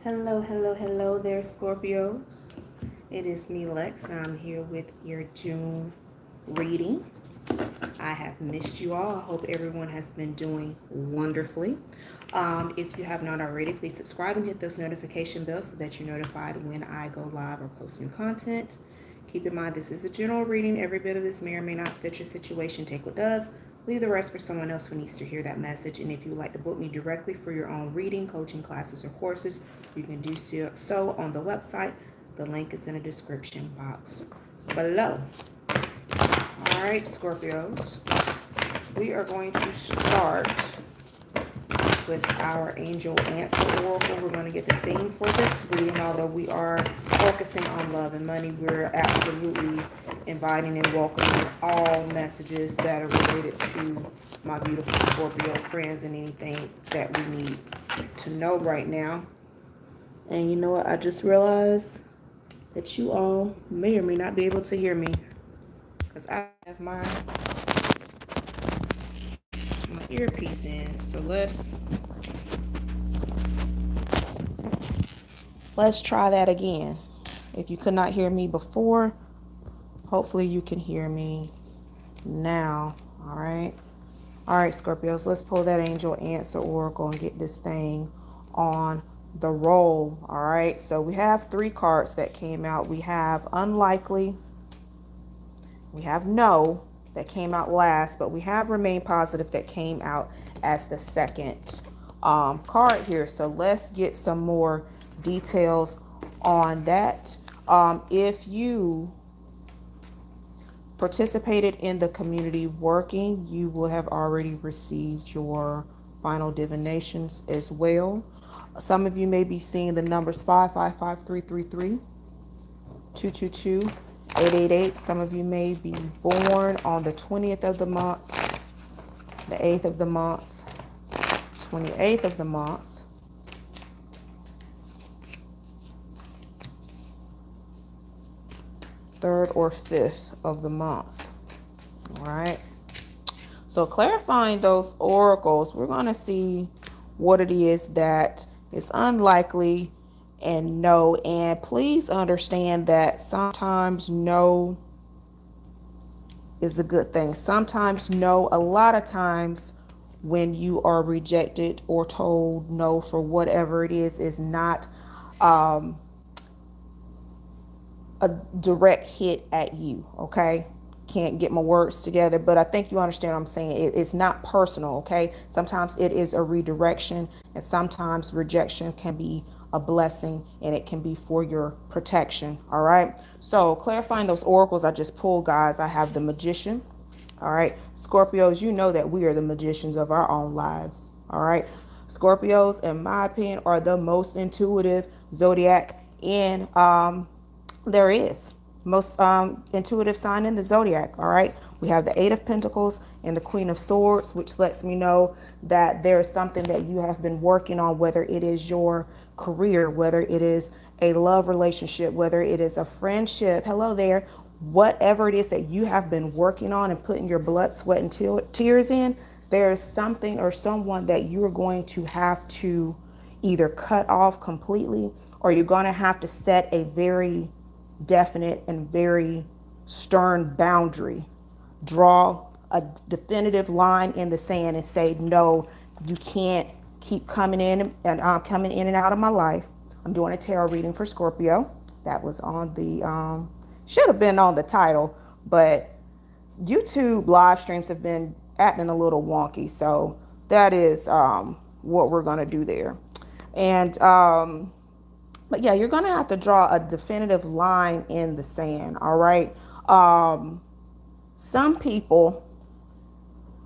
Hello, hello, hello there, Scorpios. It is me, Lex, and I'm here with your June reading. I have missed you all. I hope everyone has been doing wonderfully. If you have not already, please subscribe and hit those notification bells so that you're notified when I go live or post new content. Keep in mind, this is a general reading. Every bit of this may or may not fit your situation. Take what does. Leave the rest for someone else who needs to hear that message. And if you would like to book me directly for your own reading, coaching classes, or courses, you can do so on the website. The link is in the description box below. All right, Scorpios. We are going to start with our angel answer oracle. We're going to get the theme for this reading. Although we are focusing on love and money, we're absolutely inviting and welcoming all messages that are related to my beautiful Scorpio friends and anything that we need to know right now. And you know what? I just realized that you all may or may not be able to hear me because I have my earpiece in. So let's try that again. If you could not hear me before, hopefully you can hear me now. All right. All right, Scorpios, let's pull that angel answer oracle and get this thing on the roll. All right. So we have 3 cards that came out. We have unlikely. We have no that came out last, but we have remain positive that came out as the second card here. So let's get some more details on that. If you participated in the community working, you will have already received your final divinations as well. Some of you may be seeing the numbers 555333, 222, 888. Some of you may be born on the 20th of the month, the 8th of the month, 28th of the month, 3rd or 5th of the month. All right. So clarifying those oracles, we're going to see what it is that is unlikely and no. And please understand that sometimes no is a good thing. Sometimes no, a lot of times when you are rejected or told no for whatever it is not a direct hit at you. Okay. Can't get my words together, but I think you understand what I'm saying. It's not personal. Okay. Sometimes it is a redirection, and sometimes rejection can be a blessing, and it can be for your protection. All right. So clarifying those oracles I just pulled, guys, I have the Magician. All right. Scorpios, you know that we are the magicians of our own lives. All right. Scorpios, in my opinion, are the most intuitive zodiac in there is most intuitive sign in the zodiac. All right, we have the 8 of Pentacles and the Queen of Swords, which lets me know that there is something that you have been working on, whether it is your career, whether it is a love relationship, whether it is a friendship. Hello there. Whatever it is that you have been working on and putting your blood, sweat, and tears in, there is something or someone that you are going to have to either cut off completely, or you're going to have to set a very definite and very stern boundary. Draw a definitive line in the sand and say, no, you can't keep coming in and out of my life. I'm doing a tarot reading for Scorpio. That was on the should have been on the title, but YouTube live streams have been acting a little wonky, so that is what we're going to do there. And but yeah, you're going to have to draw a definitive line in the sand. All right. Some people,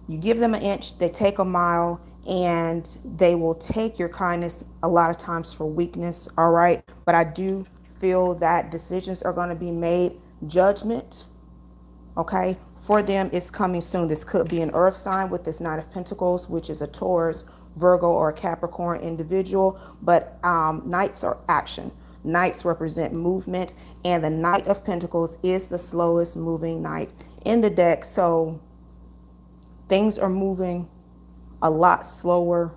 you give them an inch, they take a mile, and they will take your kindness a lot of times for weakness. All right. But I do feel that decisions are going to be made. Judgment, okay, for them is coming soon. This could be an earth sign with this Knight of Pentacles, which is a Taurus, Virgo, or a Capricorn individual. But knights are action. Knights represent movement, and the Knight of Pentacles is the slowest moving knight in the deck. So things are moving a lot slower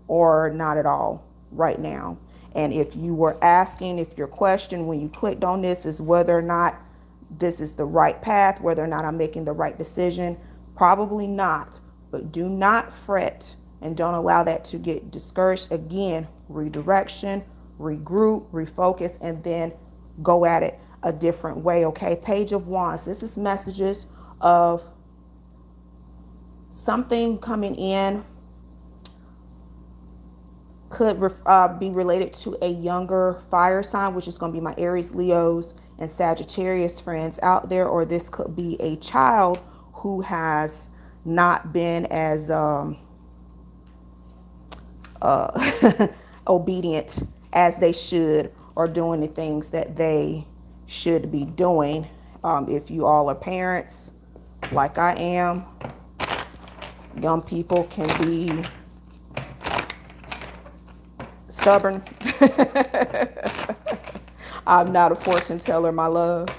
or not at all right now. And if you were asking, if your question when you clicked on this is whether or not this is the right path, whether or not I'm making the right decision, probably not. But do not fret and don't allow that to get discouraged. Again, redirection, regroup, refocus, and then go at it a different way. Okay, Page of Wands. This is messages of something coming in, could be related to a younger fire sign, which is going to be my Aries, Leos, and Sagittarius friends out there. Or this could be a child who has not been as obedient as they should, or doing the things that they should be doing. If you all are parents, like I am, young people can be stubborn. I'm not a fortune teller, my love.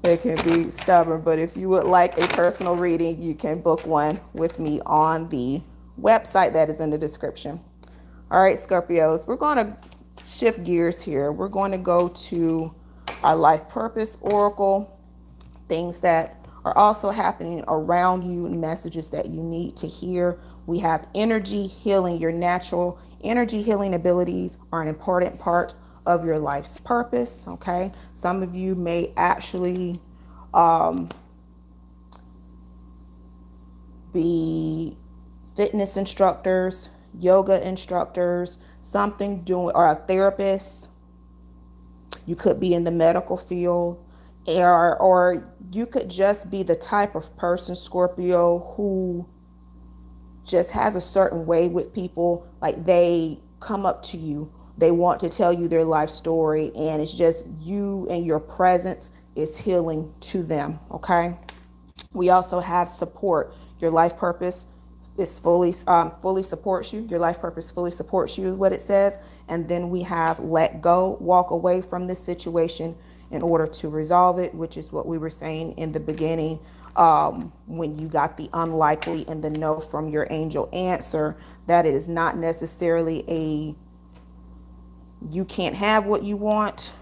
They can be stubborn, but if you would like a personal reading, you can book one with me on the website that is in the description. All right, Scorpios, we're going to shift gears here. We're going to go to our life purpose oracle, things that are also happening around you, messages that you need to hear. We have energy healing. Your natural energy healing abilities are an important part of your life's purpose. Okay, some of you may actually be fitness instructors, yoga instructors, something doing, or a therapist. You could be in the medical field, or you could just be the type of person, Scorpio, who just has a certain way with people. Like, they come up to you, they want to tell you their life story, and it's just you and your presence is healing to them. Okay, we also have support. Your life purpose is fully supports you. Your life purpose fully supports you, is what it says. And then we have let go, walk away from this situation in order to resolve it, which is what we were saying in the beginning, when you got the unlikely and the no from your angel answer, that it is not necessarily a you can't have what you want,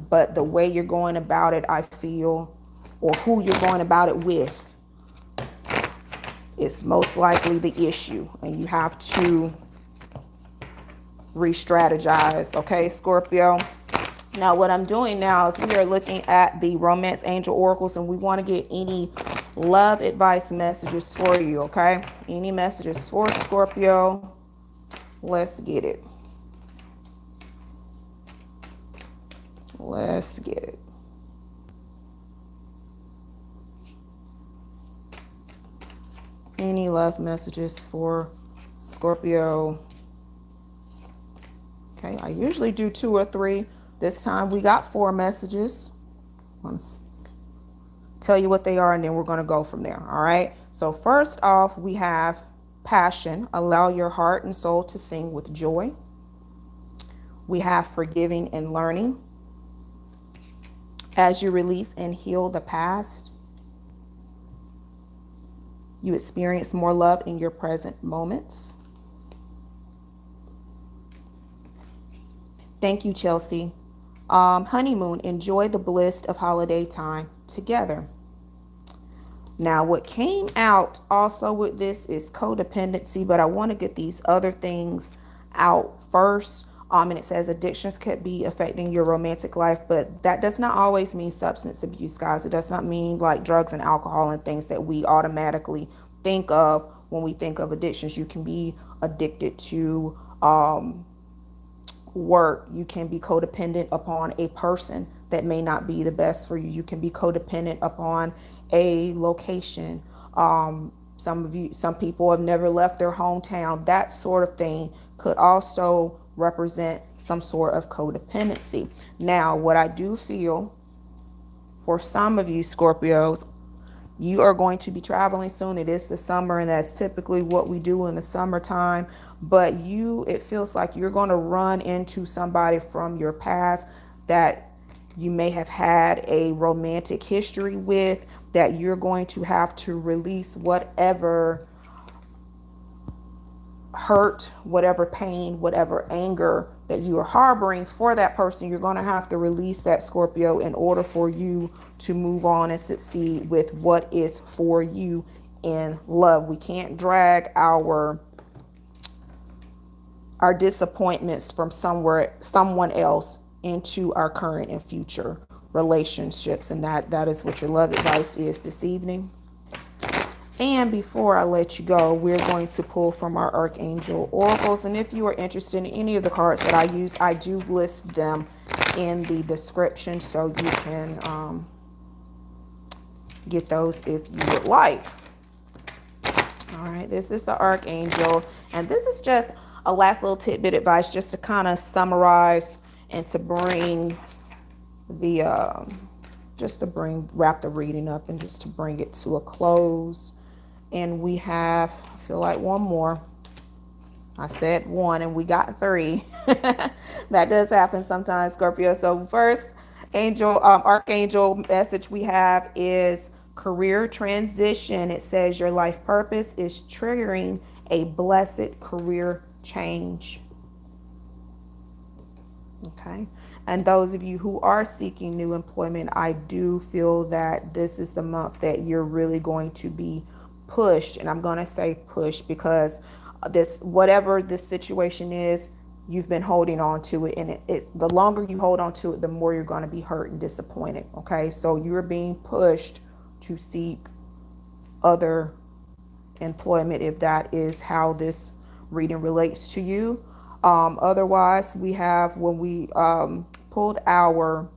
but the way you're going about it, I feel, or who you're going about it with, is most likely the issue, and you have to re-strategize. Okay, Scorpio. Now, what I'm doing now is we are looking at the romance angel oracles, and we want to get any love advice messages for you. Okay, any messages for Scorpio? Let's get it. Let's get it. Any love messages for Scorpio? Okay, I usually do 2 or 3. This time we got 4 messages. I'm going to tell you what they are, and then we're going to go from there. All right. So first off, we have passion. Allow your heart and soul to sing with joy. We have forgiving and learning. As you release and heal the past, you experience more love in your present moments. Thank you, Chelsea. Honeymoon, enjoy the bliss of holiday time together. Now, what came out also with this is codependency, but I want to get these other things out first. And it says addictions could be affecting your romantic life, but that does not always mean substance abuse, guys. It does not mean like drugs and alcohol and things that we automatically think of when we think of addictions. You can be addicted to work. You can be codependent upon a person that may not be the best for you. You can be codependent upon a location. Some people have never left their hometown. That sort of thing could also represent some sort of codependency. Now, what I do feel for some of you Scorpios, you are going to be traveling soon. It is the summer, and that's typically what we do in the summertime. But it feels like you're going to run into somebody from your past that you may have had a romantic history with, that you're going to have to release whatever hurt, whatever pain, whatever anger that you are harboring for that person, you're going to have to release that, Scorpio, in order for you to move on and succeed with what is for you in love. We can't drag our disappointments from someone else into our current and future relationships. And that is what your love advice is this evening. And before I let you go, we're going to pull from our Archangel Oracles. And if you are interested in any of the cards that I use, I do list them in the description, so you can get those if you would like. All right, this is the Archangel. And this is just a last little tidbit advice just to kind of summarize and to bring the, wrap the reading up and just to bring it to a close. And we have, I feel like one more. I said one and we got three. That does happen sometimes, Scorpio. So first archangel message we have is career transition. It says your life purpose is triggering a blessed career change. Okay. And those of you who are seeking new employment, I do feel that this is the month that you're really going to be pushed. And I'm going to say push because whatever this situation is, you've been holding on to it. And the longer you hold on to it, the more you're going to be hurt and disappointed. Okay. So you're being pushed to seek other employment if that is how this reading relates to you. Otherwise, we have, when we pulled our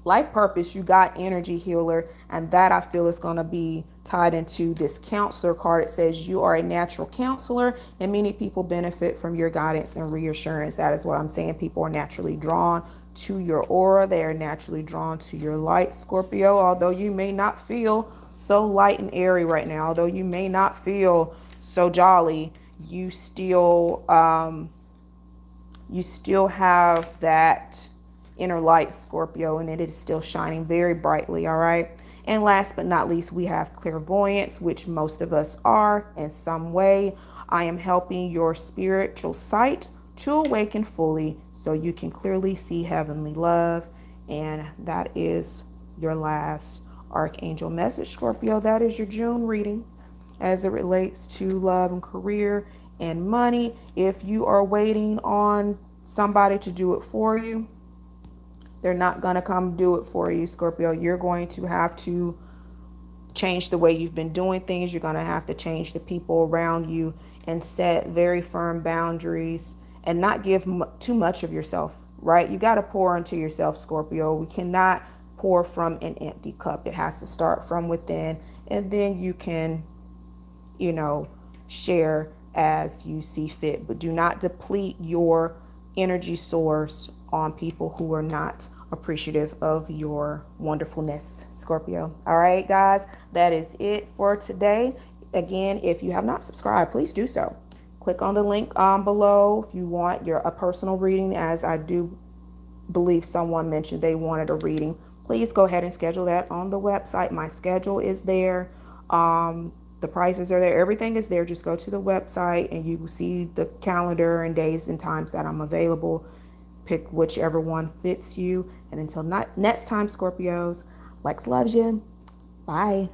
life purpose, you got energy healer, and that I feel is going to be tied into this counselor card. It says you are a natural counselor and many people benefit from your guidance and reassurance. That is what I'm saying. People are naturally drawn to your aura. They are naturally drawn to your light, Scorpio. Although you may not feel so light and airy right now, although you may not feel so jolly, you still have that inner light, Scorpio, and it is still shining very brightly. All right. And last but not least, we have clairvoyance, which most of us are in some way. I am helping your spiritual sight to awaken fully so you can clearly see heavenly love. And that is your last archangel message, Scorpio. That is your June reading as it relates to love and career and money. If you are waiting on somebody to do it for you, they're not going to come do it for you, Scorpio. You're going to have to change the way you've been doing things. You're going to have to change the people around you and set very firm boundaries and not give too much of yourself, right? You got to pour into yourself, Scorpio. We cannot pour from an empty cup. It has to start from within, and then you can, share as you see fit. But do not deplete your energy source on people who are not appreciative of your wonderfulness, Scorpio. All right, guys, that is it for today. Again, if you have not subscribed, please do so. Click on the link below if you want a personal reading, as I do believe someone mentioned they wanted a reading. Please go ahead and schedule that on the website. My schedule is there. The prices are there. Everything is there. Just go to the website and you will see the calendar and days and times that I'm available. Pick whichever one fits you. And until next time, Scorpios, Lex loves you. Bye.